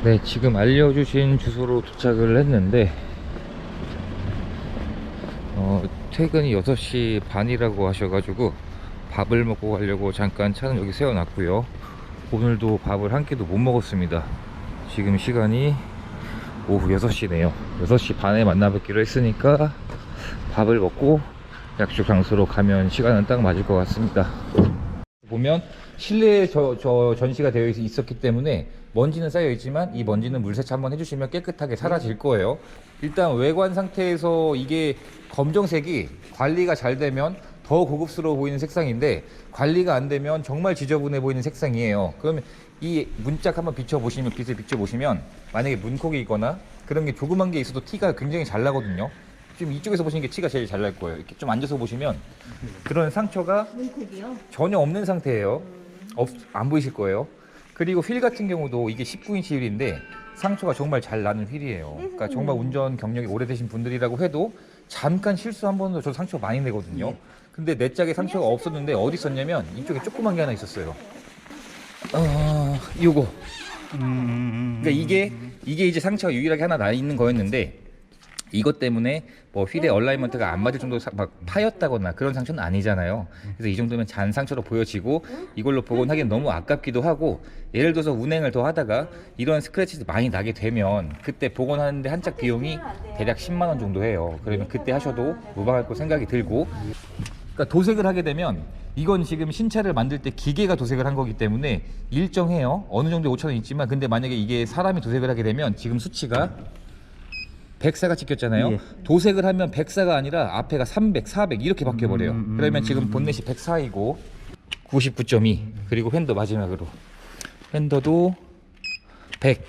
네, 지금 알려주신 주소로 도착을 했는데 퇴근이 6시 반이라고 하셔가지고 밥을 먹고 가려고 잠깐 차는 여기 세워놨고요. 오늘도 밥을 한 끼도 못 먹었습니다. 지금 시간이 오후 6시네요 6시 반에 만나 뵙기로 했으니까 밥을 먹고 약속 장소로 가면 시간은 딱 맞을 것 같습니다. 보면 실내에 전시가 되어 있었기 때문에 먼지는 쌓여 있지만 이 먼지는 물세차 한번 해주시면 깨끗하게 사라질 거예요. 일단 외관 상태에서 이게 검정색이 관리가 잘 되면 더 고급스러워 보이는 색상인데, 관리가 안 되면 정말 지저분해 보이는 색상이에요. 그러면 이 문짝 한번 비춰보시면, 빛을 비춰보시면 만약에 문콕이 있거나 그런 게 조그만 게 있어도 티가 굉장히 잘 나거든요. 지금 이쪽에서 보시는 게 티가 제일 잘 날 거예요. 이렇게 좀 앉아서 보시면 그런 상처가 문콕이요? 전혀 없는 상태예요. 안 보이실 거예요. 그리고 휠 같은 경우도 이게 19인치 휠인데 상처가 정말 잘 나는 휠이에요. 그러니까 정말 운전 경력이 오래되신 분들이라고 해도 잠깐 실수 한 번도 저 상처 많이 내거든요. 근데 내 짝에 상처가 없었는데 어디 있었냐면 이쪽에 조그만 게 하나 있었어요. 요거. 그러니까 이게 이제 상처가 유일하게 하나 나 있는 거였는데, 이것 때문에 뭐 휠의 얼라이먼트가 안 맞을 정도로 막 파였다거나 그런 상처는 아니잖아요. 그래서 이 정도면 잔 상처로 보여지고 이걸로 복원하기는 너무 아깝기도 하고, 예를 들어서 운행을 더 하다가 이런 스크래치가 많이 나게 되면 그때 복원하는데 한 짝 비용이 대략 10만 원 정도 해요. 그러면 그때 하셔도 무방할 거 생각이 들고, 그러니까 도색을 하게 되면 이건 지금 신차를 만들 때 기계가 도색을 한 거기 때문에 일정해요. 어느 정도 5천 원 있지만, 근데 만약에 이게 사람이 도색을 하게 되면 지금 수치가 104가 찍혔잖아요. 예. 도색을 하면 104가 아니라 앞에가 300, 400 이렇게 바뀌어버려요. 그러면 지금 본넷이 104이고 99.2, 그리고 휀더 마지막으로 휀더도 100.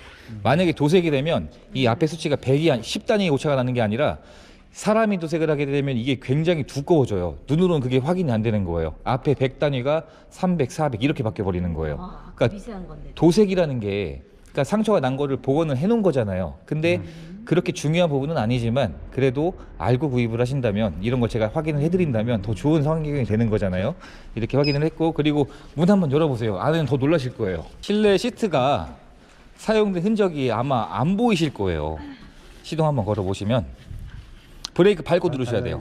만약에 도색이 되면 이 앞에 수치가 100이 10단위 오차가 나는 게 아니라 사람이 도색을 하게 되면 이게 굉장히 두꺼워져요. 눈으로는 그게 확인이 안 되는 거예요. 앞에 100단위가 300, 400 이렇게 바뀌어버리는 거예요. 그러니까 미세한 건데. 도색이라는 게, 그러니까 상처가 난 거를 복원을 해놓은 거잖아요. 근데 그렇게 중요한 부분은 아니지만 그래도 알고 구입을 하신다면, 이런 걸 제가 확인을 해드린다면 더 좋은 환경이 되는 거잖아요. 이렇게 확인을 했고, 그리고 문 한번 열어보세요. 안에는 더 놀라실 거예요. 실내 시트가 사용된 흔적이 아마 안 보이실 거예요. 시동 한번 걸어보시면 브레이크 밟고 누르셔야 돼요.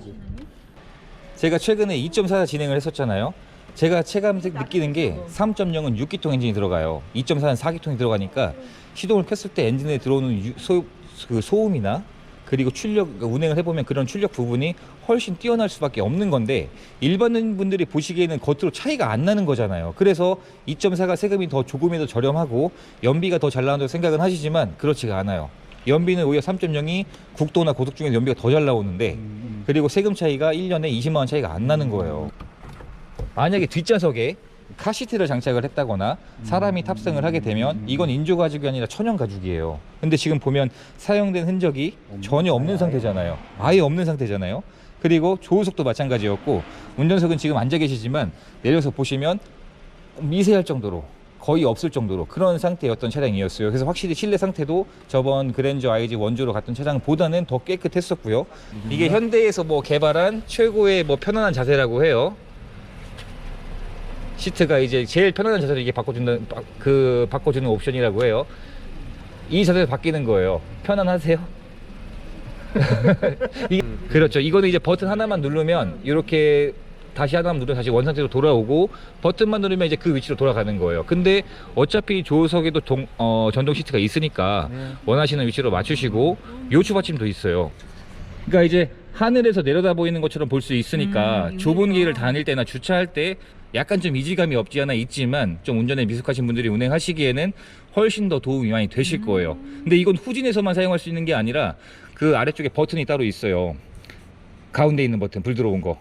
제가 최근에 2.4 진행을 했었잖아요. 제가 체감상 느끼는 게 3.0은 6기통 엔진이 들어가요. 2.4는 4기통이 들어가니까 시동을 켰을 때 엔진에 들어오는 소음이나 그리고 출력, 운행을 해보면 그런 출력 부분이 훨씬 뛰어날 수밖에 없는 건데, 일반 분들이 보시기에는 겉으로 차이가 안 나는 거잖아요. 그래서 2.4가 세금이 더 조금이라도 저렴하고 연비가 더 잘 나온다고 생각은 하시지만 그렇지가 않아요. 연비는 오히려 3.0이 국도나 고속 중에서 연비가 더 잘 나오는데, 그리고 세금 차이가 1년에 20만 원 차이가 안 나는 거예요. 만약에 뒷좌석에 카시트를 장착을 했다거나 사람이 탑승을 하게 되면 이건 인조 가죽이 아니라 천연 가죽이에요. 근데 지금 보면 사용된 흔적이 전혀 없는 상태잖아요. 아예 없는 상태잖아요. 그리고 조수석도 마찬가지였고, 운전석은 지금 앉아 계시지만 내려서 보시면 미세할 정도로, 거의 없을 정도로 그런 상태였던 차량이었어요. 그래서 확실히 실내 상태도 저번 그랜저 IG 원조로 갔던 차량보다는 더 깨끗했었고요. 이게 현대에서 뭐 개발한 최고의 뭐 편안한 자세라고 해요. 시트가 이제 제일 편안한 자세로 이게 바꿔주는 옵션이라고 해요. 이 자세로 바뀌는 거예요. 편안하세요? 그렇죠. 이거는 이제 버튼 하나만 누르면 이렇게 다시 하나만 누르면 다시 원상태로 돌아오고, 버튼만 누르면 이제 그 위치로 돌아가는 거예요. 근데 어차피 조수석에도 전동 시트가 있으니까 원하시는 위치로 맞추시고, 요추 받침도 있어요. 그러니까 이제 하늘에서 내려다 보이는 것처럼 볼 수 있으니까 좁은 길을 다닐 때나 주차할 때 약간 좀 이질감이 없지 않아 있지만, 좀 운전에 미숙하신 분들이 운행하시기에는 훨씬 더 도움이 많이 되실 거예요. 근데 이건 후진에서만 사용할 수 있는 게 아니라 그 아래쪽에 버튼이 따로 있어요. 가운데 있는 버튼, 불 들어온 거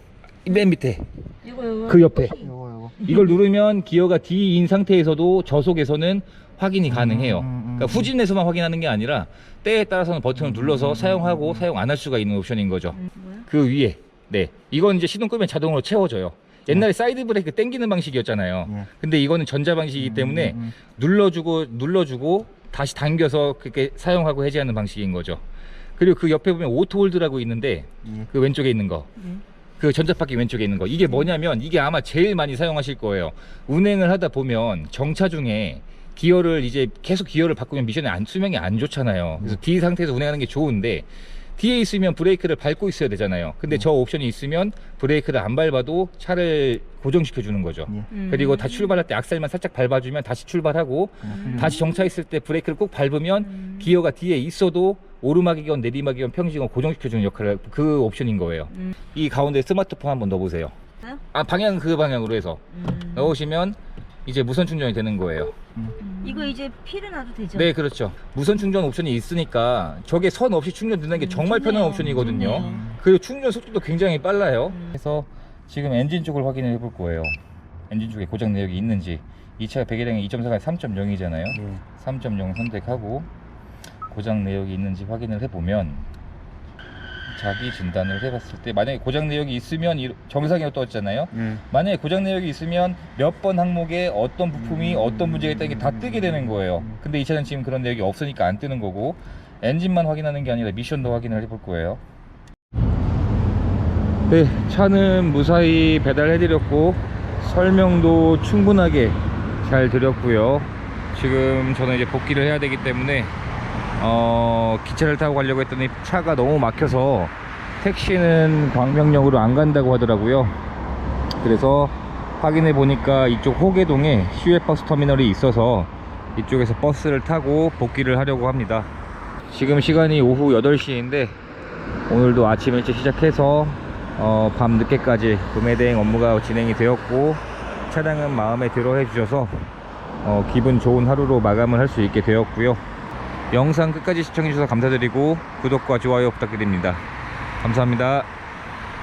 맨 밑에 이거 그 옆에 요거. 이걸 누르면 기어가 D인 상태에서도 저속에서는 확인이 가능해요. 그러니까 후진에서만 확인하는 게 아니라 때에 따라서는 버튼을 눌러서 사용하고 사용 안 할 수가 있는 옵션인 거죠. 뭐야? 그 위에, 네, 이건 이제 시동 끄면 자동으로 채워져요. 옛날에 사이드 브레이크 당기는 방식이었잖아요. 근데 이거는 전자 방식이기 때문에 눌러주고 다시 당겨서 그렇게 사용하고 해제하는 방식인 거죠. 그리고 그 옆에 보면 오토 홀드라고 있는데, 그 왼쪽에 있는 거, 그 전자바퀴 왼쪽에 있는 거, 이게 뭐냐면 이게 아마 제일 많이 사용하실 거예요. 운행을 하다 보면 정차 중에 기어를 이제 계속 기어를 바꾸면 미션이 수명이 안 좋잖아요. 그래서 D 상태에서 운행하는 게 좋은데 D에 있으면 브레이크를 밟고 있어야 되잖아요. 근데 저 옵션이 있으면 브레이크를 안 밟아도 차를 고정시켜 주는 거죠. 그리고 다 출발할 때 악셀만 살짝 밟아주면 다시 출발하고 다시 정차했을 때 브레이크를 꼭 밟으면 기어가 뒤에 있어도 오르막이건 내리막이건 평지건 고정시켜 주는 역할을 그 옵션인 거예요. 이 가운데 스마트폰 한번 넣어보세요. 아, 방향 그 방향으로 해서 넣으시면 이제 무선 충전이 되는 거예요. 이거 이제 필을 놔도 되죠? 네, 그렇죠. 무선 충전 옵션이 있으니까 저게 선 없이 충전되는 게 정말 편한 좋네요. 옵션이거든요. 좋네요. 그리고 충전 속도도 굉장히 빨라요. 그래서 지금 엔진 쪽을 확인을 해볼 거예요. 엔진 쪽에 고장 내역이 있는지. 이 차가 배기량이 2.4가 3.0이잖아요. 3.0 선택하고 고장 내역이 있는지 확인을 해보면 자기 진단을 해봤을 때 만약에 고장 내역이 있으면 정상이라고 떴잖아요. 만약에 고장 내역이 있으면 몇 번 항목에 어떤 부품이 어떤 문제가 있다는 게 다 뜨게 되는 거예요. 근데 이 차는 지금 그런 내역이 없으니까 안 뜨는 거고 엔진만 확인하는 게 아니라 미션도 확인을 해볼 거예요. 네, 차는 무사히 배달해드렸고 설명도 충분하게 잘 드렸고요. 지금 저는 이제 복귀를 해야 되기 때문에 기차를 타고 가려고 했더니 차가 너무 막혀서 택시는 광명역으로 안 간다고 하더라고요. 그래서 확인해 보니까 이쪽 호계동에 시외버스 터미널이 있어서 이쪽에서 버스를 타고 복귀를 하려고 합니다. 지금 시간이 오후 8시인데 오늘도 아침 일찍 시작해서 밤 늦게까지 구매대행 업무가 진행이 되었고 차량은 마음에 들어 해주셔서 기분 좋은 하루로 마감을 할 수 있게 되었고요. 영상 끝까지 시청해주셔서 감사드리고 구독과 좋아요 부탁드립니다. 감사합니다.